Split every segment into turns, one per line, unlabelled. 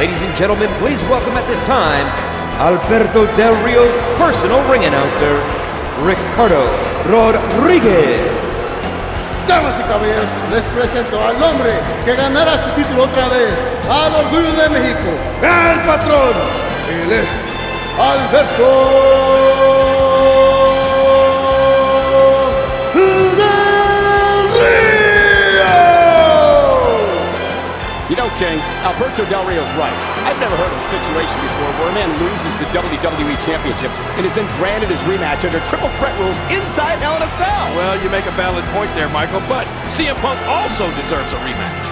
Ladies and gentlemen, please welcome at this time, Alberto Del Rio's personal ring announcer, Ricardo Rodriguez.
Damas y caballeros, les presento al hombre que ganará su título otra vez, al orgullo de México, el patrón. Él es Alberto Del Rio.
You know, King, Alberto Del Rio's right. I've never heard of a situation before where a man loses the WWE Championship and is then granted his rematch under triple threat rules inside Hell in a Cell.
Well, you make a valid point there, Michael, but CM Punk also deserves a rematch.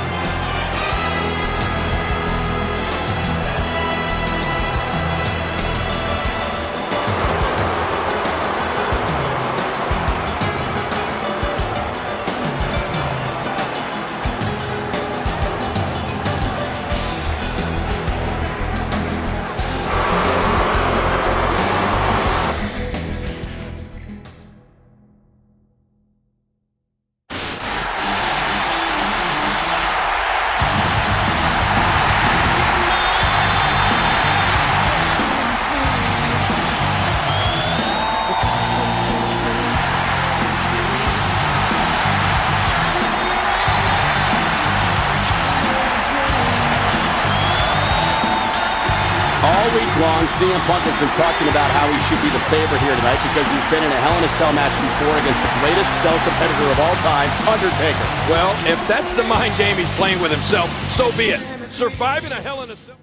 All week long, CM Punk has been talking about how he should be the favorite here tonight because he's been in a Hell in a Cell match before against the greatest cell competitor of all time, Undertaker.
Well, if that's the mind game he's playing with himself, so be it. Surviving a Hell in a Cell.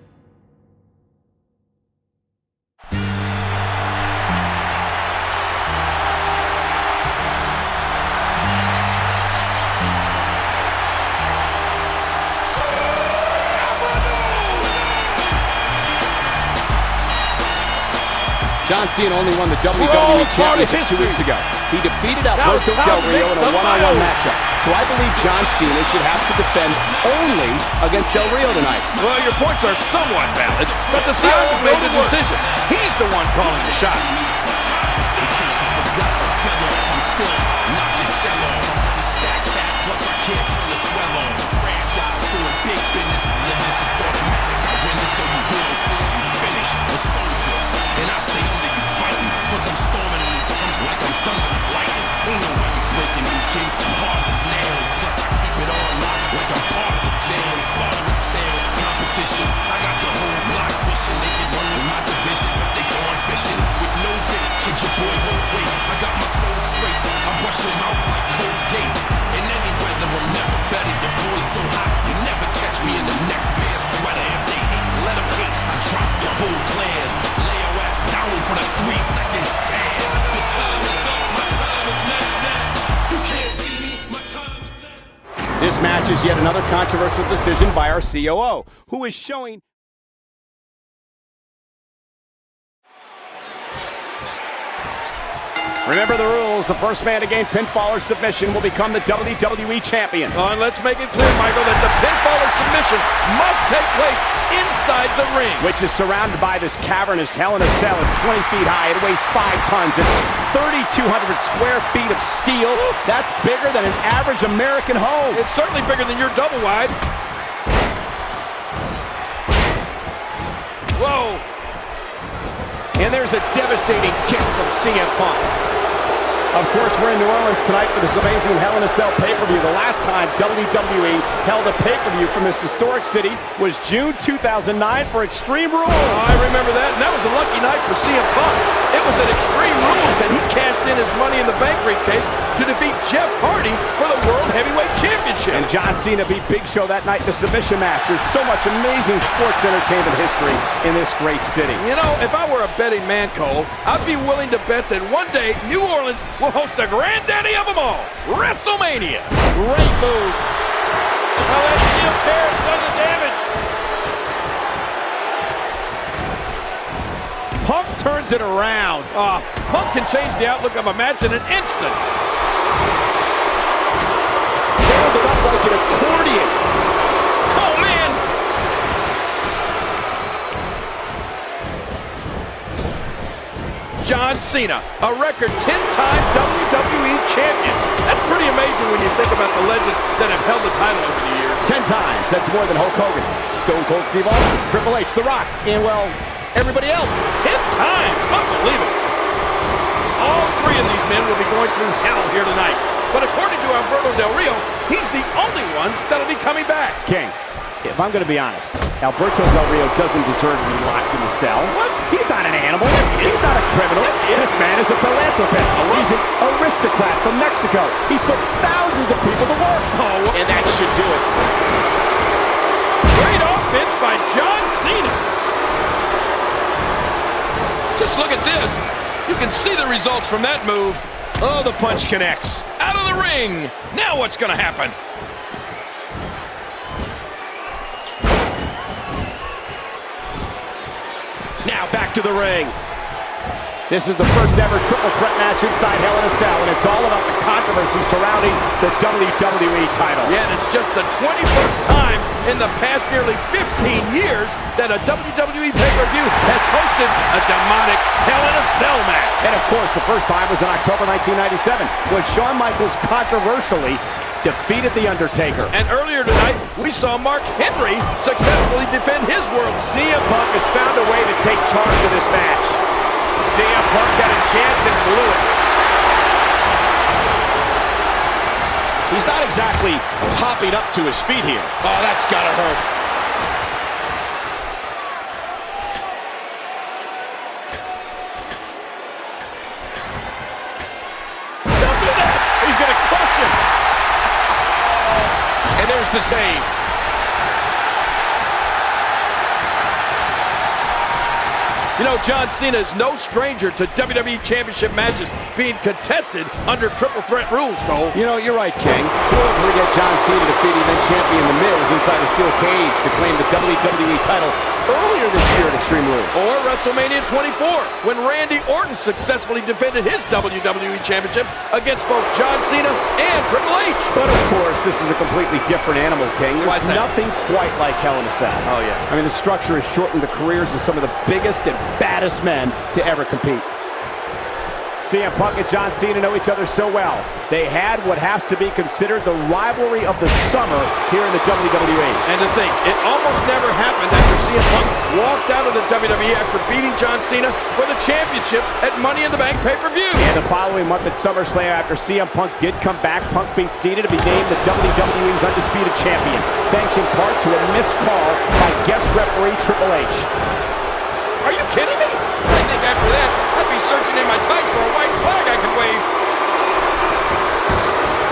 John Cena only won the WWE Championship 2 weeks ago. He defeated Alberto Del Rio in a one-on-one matchup. So I believe John Cena should have to defend only against Del Rio tonight.
Well, your points are somewhat valid, but the CM made the decision. He's the one calling the shot.
In case you forgot, I fell off. I'm still not the shell off. I'm really stacked fat, plus I can't turn the swell off. Franchise doing big business. Live this is automatic. I win this, so you heels. You finish a soldier. And I stay under you fighting, cause I'm storming on you chumps like I'm thunder and lightning. Ain't no way you're breaking me, kid. I'm hard with nails, plus I keep it on lock like I'm part of the jail. Slaughter and stale competition. I got the whole block wishing they could run with my division, but they going fishing with no bait. Kid, your boy won't wait. I got my soul straight. I brush your mouth like Colgate. In any weather, I'm never better. Your boy's so hot, you never catch me in the next man's sweater. If they hate, let them hate. I drop your whole clan. Lay your ass down for the 3-second tan. Your time is up, my time is now. You can't see me, my time is now.
This match is yet another controversial decision by our COO, who is showing... Remember the rules. The first man to gain pinfall or submission will become the WWE Champion.
And let's make it clear, Michael, that the pinfall or submission must take place inside the ring.
Which is surrounded by this cavernous Hell in a Cell. It's 20 feet high. It weighs 5 tons. It's 3,200 square feet of steel. That's bigger than an average American home.
It's certainly bigger than your double wide. Whoa.
And there's a devastating kick from CM Punk. Of course, we're in New Orleans tonight for this amazing Hell in a Cell pay-per-view. The last time WWE held a pay-per-view from this historic city was June 2009 for Extreme Rules.
I remember that, and that was a lucky night for CM Punk. It was at Extreme Rules that he cashed in his Money in the Bank briefcase to defeat Jeff Hardy for the World Heavyweight Championship.
And John Cena beat Big Show that night in the submission match. There's so much amazing sports entertainment history in this great city.
You know, if I were a betting man, Cole, I'd be willing to bet that one day New Orleans will host the granddaddy of them all, WrestleMania.
Great moves.
Well, that steel chair does the damage.
Punk turns it around.
Punk can change the outlook of a match in an instant.
Held it up like an accordion.
Oh, man. John Cena, a record 10-time WWE champion. That's pretty amazing when you think about the legends that have held the title over the years.
10 times. That's more than Hulk Hogan, Stone Cold Steve Austin, Triple H, The Rock, and, well, everybody else.
10 times. Unbelievable. All three of these men will be going through hell here tonight. But according to Alberto Del Rio, he's the only one that'll be coming back.
King, if I'm going to be honest, Alberto Del Rio doesn't deserve to be locked in the cell. What? He's not an animal.
Yes, he is.
He's not a criminal.
Yes, he is.
This man is a philanthropist. He's an aristocrat from Mexico. He's put thousands of people to work.
Oh,
and that should do it.
great offense by John Cena. Just look at this. You can see the results from that move.
Oh, the punch connects.
Out of the ring. Now what's going to happen?
Now back to the ring. This is the first ever triple threat match inside Hell in a Cell, and it's all about the controversy surrounding the WWE title.
Yeah, and it's just the 21st time in the past nearly 15 years that a WWE pay-per-view has hosted a demonic Hell in a Cell match.
And of course, the first time was in October 1997, when Shawn Michaels controversially defeated The Undertaker.
And earlier tonight, we saw Mark Henry successfully defend his world.
CM Punk has found a way to take charge of this match. CM Punk had a chance and blew it.
He's not exactly hopping up to his feet here.
Oh, that's gotta hurt.
Don't do that. He's going to crush him. And there's the save.
You know, John Cena is no stranger to WWE Championship matches being contested under triple threat rules, Cole.
You know, you're right, King. We'll never forget John Cena defeating then champion The Miz inside a steel cage to claim the WWE title earlier this year at Extreme Rules.
Or WrestleMania 24, when Randy Orton successfully defended his WWE Championship against both John Cena and Triple H.
But of course, this is a completely different animal, King.
Why's
There's
that?
nothing quite like Hell in a Cell.
Oh, yeah.
I mean, the structure has shortened the careers of some of the biggest and baddest men to ever compete. CM Punk and John Cena know each other so well. They had what has to be considered the rivalry of the summer here in the WWE.
And to think, it almost never happened after CM Punk walked out of the WWE after beating John Cena for the championship at Money in the Bank pay-per-view.
And the following month at SummerSlam, after CM Punk did come back, Punk beat Cena to be named the WWE's undisputed champion, thanks in part to a missed call by guest referee Triple H.
Are you kidding me? I think after that, I'd be searching in my tights for a white flag I could wave.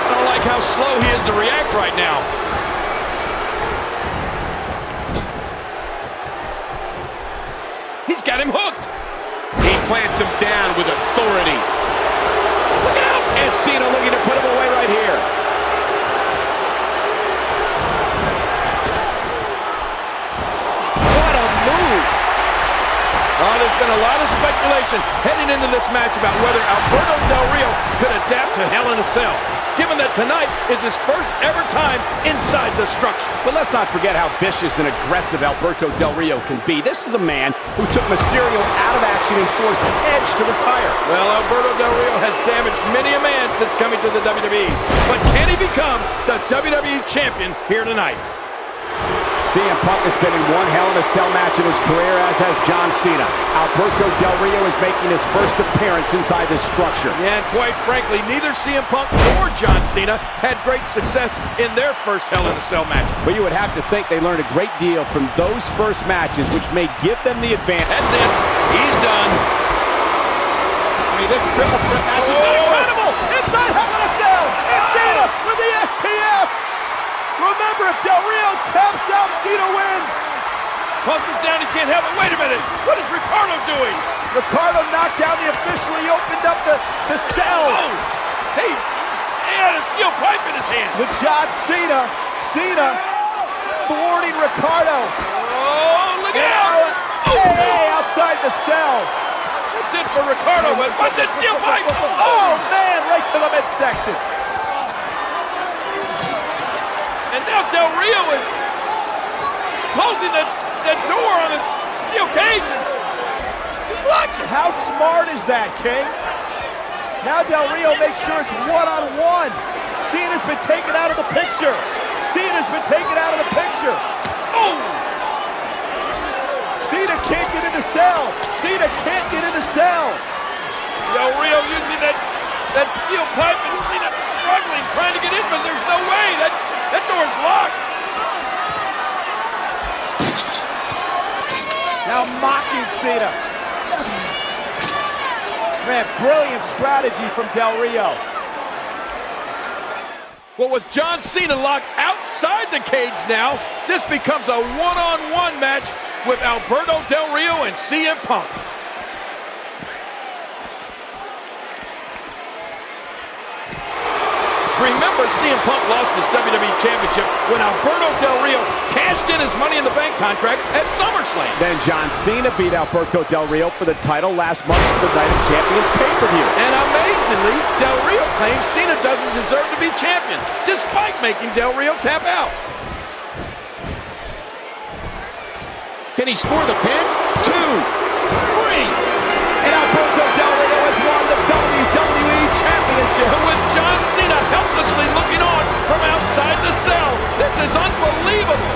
I don't like how slow he is to react right now. He's got him hooked.
He plants him down with authority. Look out! And Cena looking to put him away right here. What a move!
Oh, there's been a lot of speculation heading into this match about whether Alberto Del Rio could adapt to Hell in a Cell, given that tonight is his first ever time inside the structure.
But let's not forget how vicious and aggressive Alberto Del Rio can be. This is a man who took Mysterio out of action and forced Edge to retire.
Well, Alberto Del Rio has damaged many a man since coming to the WWE, but can he become the WWE Champion here tonight?
CM Punk has been in one Hell in a Cell match in his career, as has John Cena. Alberto Del Rio is making his first appearance inside this structure.
Yeah, and quite frankly, neither CM Punk nor John Cena had great success in their first Hell in a Cell matches.
But you would have to think they learned a great deal from those first matches, which may give them the advantage.
That's it. He's done.
I mean, this triple threat match has been incredible! Inside Hell in a Cell! It's Cena with the STF! Remember, if Del Rio taps out, Cena wins!
Punk is down, he can't help it. Wait a minute. What is Ricardo doing?
Ricardo knocked down the official. He opened up the cell.
Oh, he had a steel pipe in his hand.
With John Cena. Cena thwarting Ricardo.
Oh, look out.
Hey, outside the cell.
That's it for Ricardo, but what's that steel pipe?
Oh, man, right to the midsection.
And now Del Rio is closing that door on the steel cage. And he's locked it.
How smart is that, King? Now Del Rio makes sure it's one-on-one. Cena's been taken out of the picture. Cena's been taken out of the picture.
Oh!
Cena can't get in the cell. Cena can't get in the cell.
Del Rio using that steel pipe, and Cena struggling, trying to get in, but there's no way. That door's locked.
Now mocking Cena. Man, brilliant strategy from Del Rio.
Well, with John Cena locked outside the cage now, this becomes a one-on-one match with Alberto Del Rio and CM Punk. Remember, CM Punk lost his WWE Championship when Alberto Del Rio cashed in his Money in the Bank contract at SummerSlam.
Then John Cena beat Alberto Del Rio for the title last month at the Night of Champions pay-per-view.
And amazingly, Del Rio claims Cena doesn't deserve to be champion, despite making Del Rio tap out.
Can he score the pin? 2, 3.
And Alberto Del Rio has won the WWE Championship.
And with John Cena helplessly looking on from outside the cell, this is unbelievable.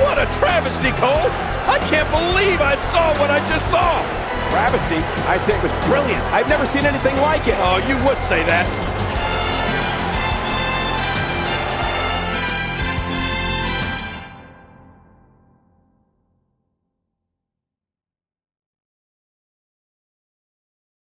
What a travesty, Cole. I can't believe I saw what I just saw.
Travesty? I'd say it was brilliant. I've never seen anything like it.
Oh, you would say that.